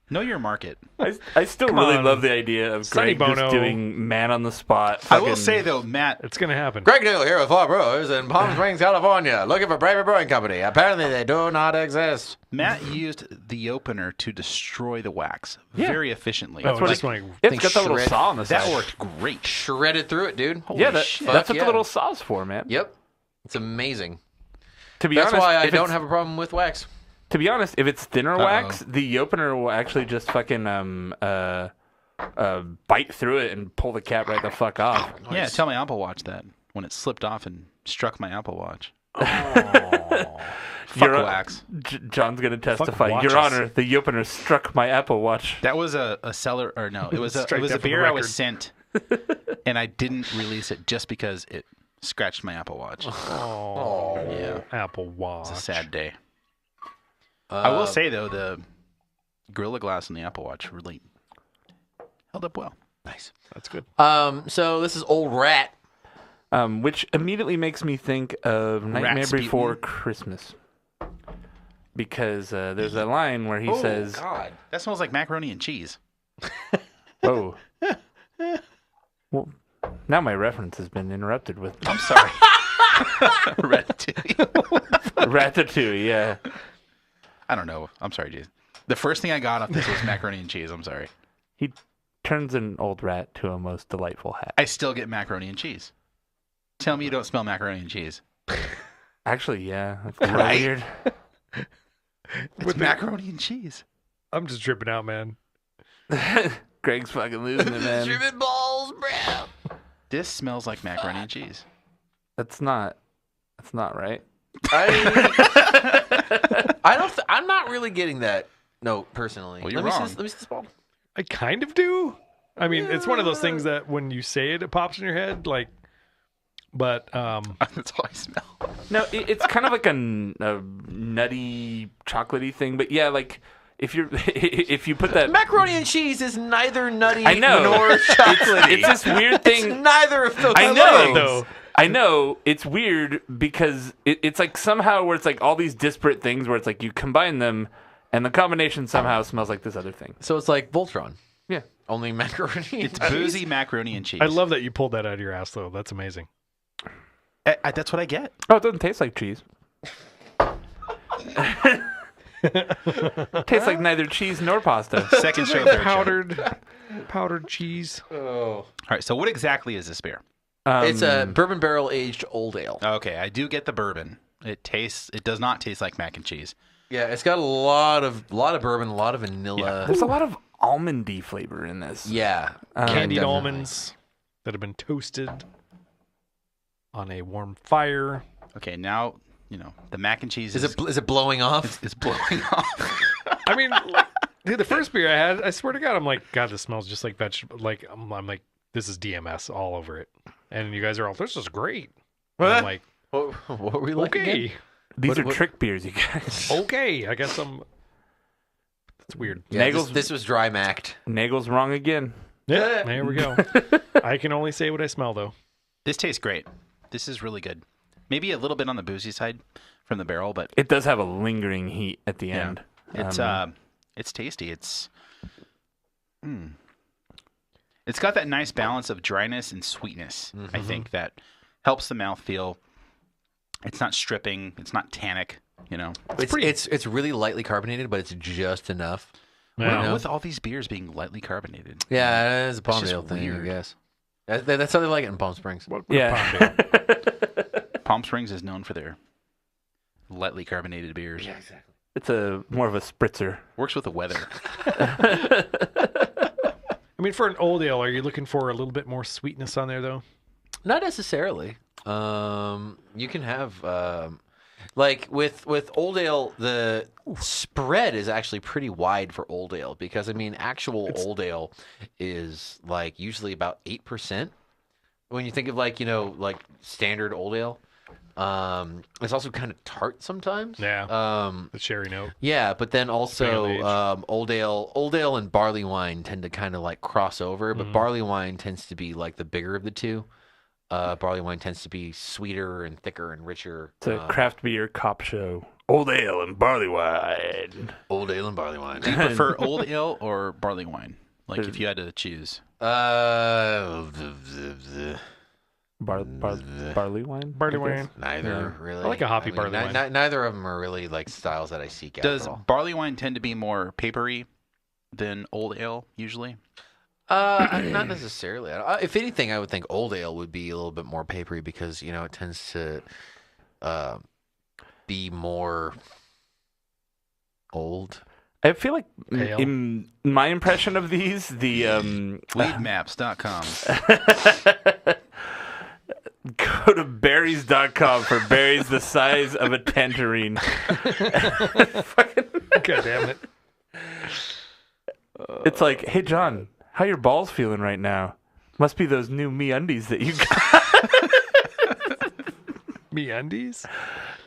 Know your market. I still really on. love the idea of Sonny Greg just Bono. doing man on the spot. I will fucking- say, though, Matt, It's gonna happen. Greg Neal here with Four Brewers in Palm Springs, California, looking for Bravery Brewing Company. Apparently, they do not exist. Matt used the opener to destroy the wax very efficiently. Oh, what just I- when It's got the little shred- saw on the That side. worked great. Shredded through it, dude. Yeah, shit. that's what yeah. the little saw's for, man. Yep. It's amazing. To be That's honest, why I if don't it's- have a problem with wax. To be honest, if it's thinner wax, the opener will actually just fucking bite through it and pull the cap right the fuck off. Yeah, tell my Apple Watch that when it slipped off and struck my Apple Watch. Oh. Fuck You're- wax. John's gonna testify. watches. Your Honor, the opener struck my Apple Watch. That was a seller, or no, it was a Strike that from the beer I was record. sent, and I didn't release it just because it scratched my Apple Watch. Oh, Yeah, Apple Watch. it's a sad day. I will say though, the Gorilla Glass on the Apple Watch really held up well. Nice. That's good. So this is Old Rat. Which immediately makes me think of Nightmare Rasputin. Before Christmas. Because there's a line where he says, God. That smells like macaroni and cheese. "Oh, well, now my reference has been interrupted with I'm sorry. Ratatouille. Ratatouille." Yeah, I don't know. I'm sorry, Jason. The first thing I got off this was macaroni and cheese. I'm sorry. he turns an old rat to a most delightful hat. I still get macaroni and cheese. Tell me you don't smell macaroni and cheese. Actually, yeah, that's kind of Right? weird. It's macaroni and cheese. I'm just dripping out, man. Greg's fucking losing it, man. Driven balls, bro. This smells like macaroni and cheese. That's not right. I'm not really getting that note personally. Well, you're let wrong. Me see this ball. I kind of do. I mean, it's one of those things that when you say it, it pops in your head. Like, but That's all I smell. No, it's kind of like a nutty, chocolatey thing. But yeah, like if you put that Macaroni and cheese is neither nutty I know. nor chocolatey. it's this weird It's thing. neither of those. I things. know. though. I know it's weird because it's like somehow where it's like all these disparate things where it's like you combine them and the combination somehow smells like this other thing. So it's like Voltron. Yeah. Only macaroni. It's boozy macaroni and cheese. I love that you pulled that out of your ass, though. That's amazing. That's what I get. Oh, it doesn't taste like cheese. Tastes like neither cheese nor pasta. Second show, third show. Powdered cheese. Oh. All right. So what exactly is this beer? It's a bourbon barrel aged old ale. Okay, I do get the bourbon. It does not taste like mac and cheese. Yeah, it's got a lot of bourbon, a lot of vanilla. There's a lot of almondy flavor in this. Yeah, Candied definitely. almonds that have been toasted on a warm fire. Okay, now the mac and cheese Is it blowing off? it's blowing off. I mean, dude, the first beer I had, I swear to God, I'm like, God, this smells just like vegetable. Like, I'm like, this is DMS all over it. And you guys are all, this is great. And I'm like, What were we looking okay, These are trick beers, you guys. okay. I guess I'm. It's weird. Yeah, Nagel's- this was dry macked. Nagel's wrong again. Yeah, there we go. I can only say what I smell, though. This tastes great. This is really good. Maybe a little bit on the boozy side from the barrel, but It does have a lingering heat at the end. it's tasty. It's got that nice balance of dryness and sweetness. I think that helps the mouthfeel. It's not stripping. It's not tannic. It's really lightly carbonated, but it's just enough. Yeah. With all these beers being lightly carbonated. Yeah, it's a Palm just Dale thing, weird. I guess. That's how they like it in Palm Springs. What Yeah. Palm Dale? Palm Springs is known for their lightly carbonated beers. Yeah, exactly. It's more of a spritzer. Works with the weather. I mean, for an old ale, are you looking for a little bit more sweetness on there, though? Not necessarily. You can have like with old ale, the spread is actually pretty wide for old ale because I mean, actual old ale is like usually about 8%. When you think of like like standard old ale, it's also kind of tart sometimes. Yeah. The cherry note. Yeah, but then also Barrel old ale and barley wine tend to kind of like cross over, but barley wine tends to be like the bigger of the two. Barley wine tends to be sweeter and thicker and richer. It's a craft beer cop show. Old ale and barley wine. Old ale and barley wine. Do you prefer old ale or barley wine? Like if you had to choose. Barley wine? Barley wine. Neither really. I like a hoppy barley wine. Neither of them are really like styles that I seek out. Does at all. barley wine tend to be more papery than old ale usually? Not necessarily. If anything, I would think old ale would be a little bit more papery because it tends to be more old. I feel like Ale. in my impression of these, the Leadmaps.com. go to berries.com for berries the size of a tangerine. God damn it. It's like, hey John, how your balls feeling right now? Must be those new MeUndies that you got. MeUndies?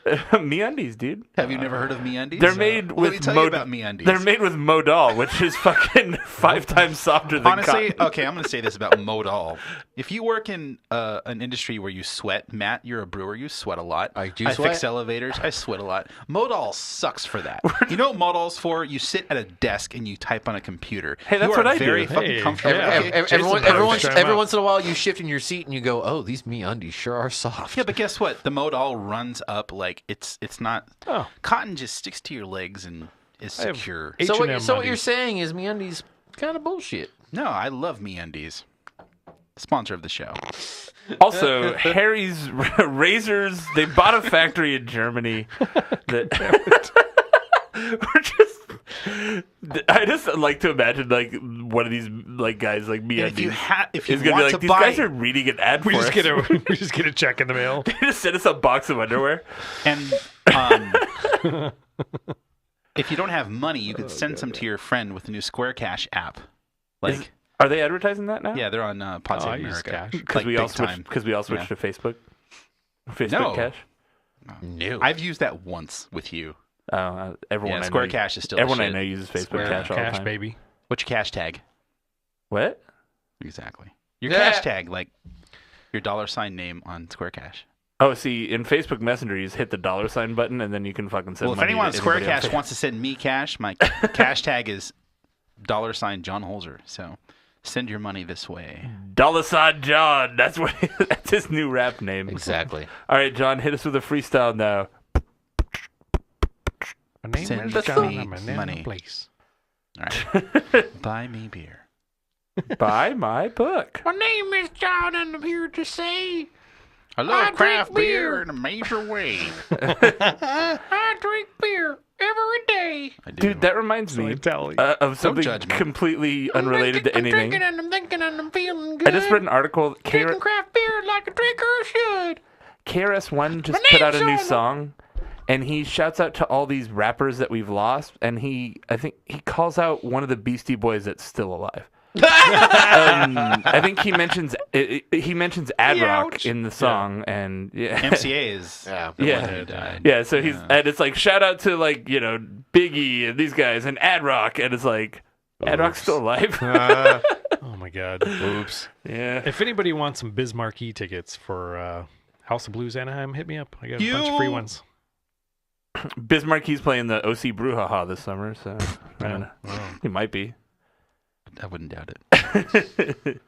MeUndies, dude. Have you never heard of MeUndies? They're made Let with me tell you about MeUndies. They're made with Modal, which is fucking 5 times softer than Honestly, cotton. okay, I'm going to say this about Modal. If you work in an industry where you sweat, Matt, you're a brewer, you sweat a lot. I do I sweat. fix elevators, I sweat a lot. Modal sucks for that. You know what Modal's for? You sit at a desk and you type on a computer. Hey, that's you are what I do. very fucking Hey, comfortable. yeah. Okay, Every once in a while, you shift in your seat and you go, "Oh, these MeUndies sure are soft." Yeah, but guess what? The Modal runs up like it's not. Oh. Cotton just sticks to your legs and is I have secure. H- So what H&M you're undies. saying is MeUndies kind of bullshit. No, I love MeUndies. Sponsor of the show. Also, Harry's razors, they bought a factory in Germany that we're just I just like to imagine like one of these like guys like me If you is gonna be want like to these buy, guys are reading an ad We for just us. get a check in the mail. They just send us a box of underwear. and if you don't have money, you could send some to your friend with the new Square Cash app. Like, Are they advertising that now? yeah, they're on Pod Save I use America. Cash. because Like, we all big switched time. because we all switched to Facebook. Facebook No. Cash. No. I've used that once with you. Everyone Yeah, I Square know, Cash is still the everyone I shit. know uses Facebook Square Cash all the Cash, time. baby. What's your cash tag? What? Exactly. Your Yeah. cash tag, like Your $ name on Square Cash. Oh, see, in Facebook Messenger, you just hit the $sign button, and then you can fucking send Well, if money anyone on to Square anybody Cash else. wants to send me cash, my cash tag is $ John Holzer. So send your money this way. $sign John. That's his new rap name. Exactly. All right, John, hit us with a freestyle now. My name Send is John. me I'm a name money. and place. All right. Buy me beer. Buy my book. My name is John, and I'm here to say I love craft beer in a major way. I drink beer every day. I do. Dude, that reminds me of something judge me. completely unrelated to anything. I'm drinking and I'm thinking and I'm feeling good. I just read an article. Drinking craft beer like a drinker should. KRS-One just My put out a name's new on it. song, and he shouts out to all these rappers that we've lost, and I think he calls out one of the Beastie Boys that's still alive. I think he mentions Ad Rock Ouch. in the song, and yeah. MCA is Yeah. the Yeah. one who died. Yeah, so he's and it's like shout out to like Biggie and these guys and Ad Rock, and it's like Ad Rock's still alive. Oh my God. Oops. Yeah, If anybody wants some Biz Marquee tickets for House of Blues Anaheim, hit me up. I got a bunch of free ones. Bismarck, he's playing the OC Brouhaha this summer, so I don't know. He might be. I wouldn't doubt it.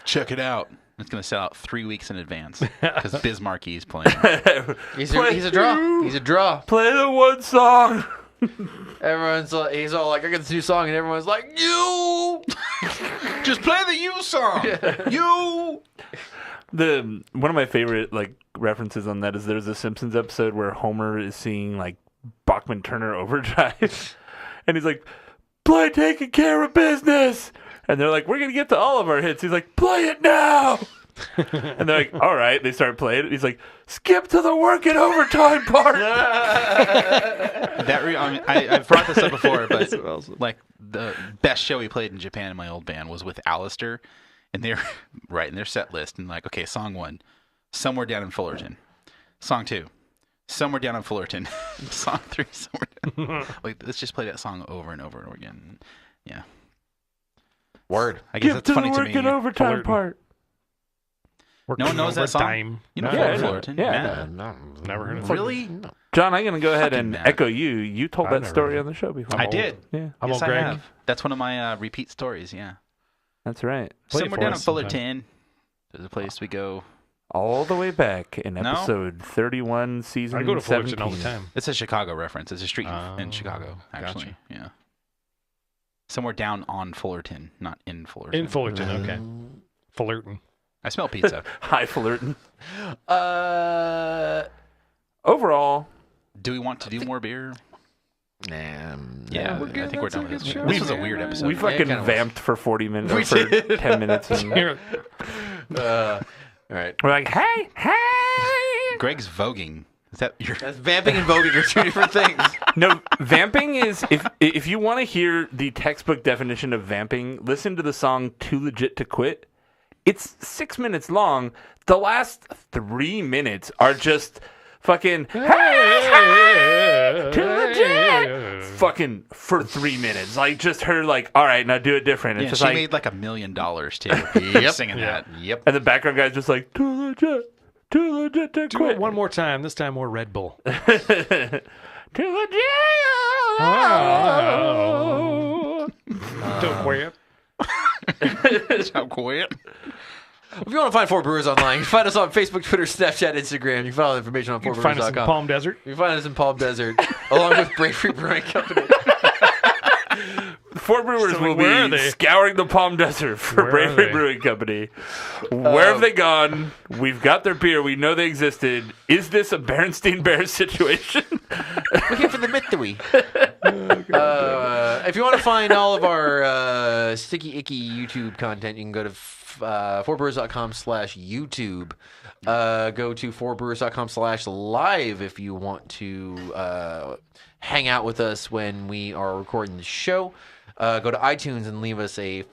Check it out. It's going to sell out 3 weeks in advance because Bismarck is playing. He's a draw. He's a draw. Play the one song. He's all like, I got this new song, and everyone's like, you. Just play the you song. You. One of my favorite like references on that is there's a Simpsons episode where Homer is seeing like Bachman Turner Overdrive, and he's like, "Play Taking Care of Business," and they're like, "We're gonna get to all of our hits." He's like, "Play it now," and they're like, "All right." They start playing it. He's like, "Skip to the working overtime part." I've brought this up before, but like the best show we played in Japan in my old band was with Alistair, and they're writing their set list and like, okay, song 1, Somewhere Down in Fullerton. Song 2, Somewhere Down in Fullerton. Song 3, Somewhere Down. Like, let's just play that song over and over and over again. Yeah. Word. I guess Skip that's to funny the to me. working overtime Fullerton. part. No one knows that song? Overtime. You know Yeah, I know. Fullerton? Yeah. Never heard of it. Really? John, I'm gonna go ahead Fucking and mad. echo you. You told I've that never story heard on the show before. I did. Yeah, How Yes, about I Greg? have. That's one of my repeat stories, yeah. that's right. Play it Somewhere for down in us sometime. Fullerton, there's a place we go. All the way back in No. episode 31, season I go to 17. Fullerton all the time. It's a Chicago reference. It's a street Oh, in Chicago, actually. gotcha. Yeah. Somewhere down on Fullerton, not in Fullerton. In Fullerton, okay. Fullerton. I smell pizza. Hi, Fullerton. Uh, Overall, Do we want to do more beer? nah, Yeah, we're good. I think we're That's a done with good this. show. This was a weird episode. we it fucking kinda was. vamped for 40 minutes, We or for did. 10 minutes. And Here, all right. we're like, hey! Greg's voguing. Is that your? That's vamping and voguing are two different things. No, vamping is, if you want to hear the textbook definition of vamping, listen to the song Too Legit to Quit. It's 6 minutes long. The last 3 minutes are just fucking, hey, too legit. Fucking for 3 minutes. Like, just her, like, all right, now do it different. It's Yeah, just she like, made like $1 million too. Yep. Singing Yeah. that. Yep. and the background guy's just like, too legit to do quit. it one more time. This time more Red Bull. Too legit. Don't quit. How quiet. If you want to find Four Brewers online, you can find us on Facebook, Twitter, Snapchat, Instagram. You can find all the information on You can find us in fourbrewers.com. Palm Desert. You can find us in Palm Desert, along with Bravery Brewing Company. Four Brewers So will where are be they? scouring the Palm Desert for Where are Bravery they? Brewing Company. Where have they gone? We've got their beer. We know they existed. Is this a Berenstein Bears situation? We're here for the mystery. If you want to find all of our sticky, icky YouTube content, you can go to fourbrewers.com/YouTube. Go to fourbrewers.com/live if you want to hang out with us when we are recording the show. Go to iTunes and leave us a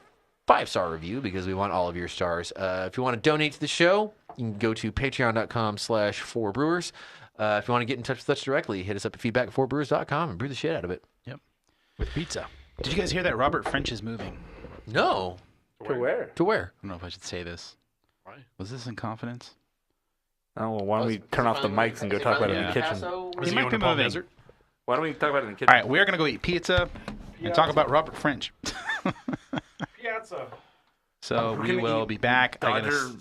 5-star review because we want all of your stars. If you want to donate to the show, you can go to patreon.com/fourbrewers. If you want to get in touch with us directly, hit us up at feedback@fourbrewers.com and brew the shit out of it. With pizza. Did you guys hear that Robert French is moving? No. To where? To where? I don't know if I should say this. Was this in confidence? Oh, well, why don't we turn off the mics and go talk about it in the kitchen? Was He he might going be to Palm moving. Desert? Why don't we talk about it in the kitchen? All right, we are going to go eat pizza and talk about Robert French. Piazza. So We're we gonna will eat be back. I Dodger gotta Mike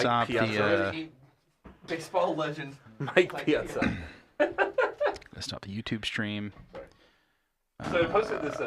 stop Piazza. the Baseball legend. Mike Piazza. stop the YouTube stream. So I posted this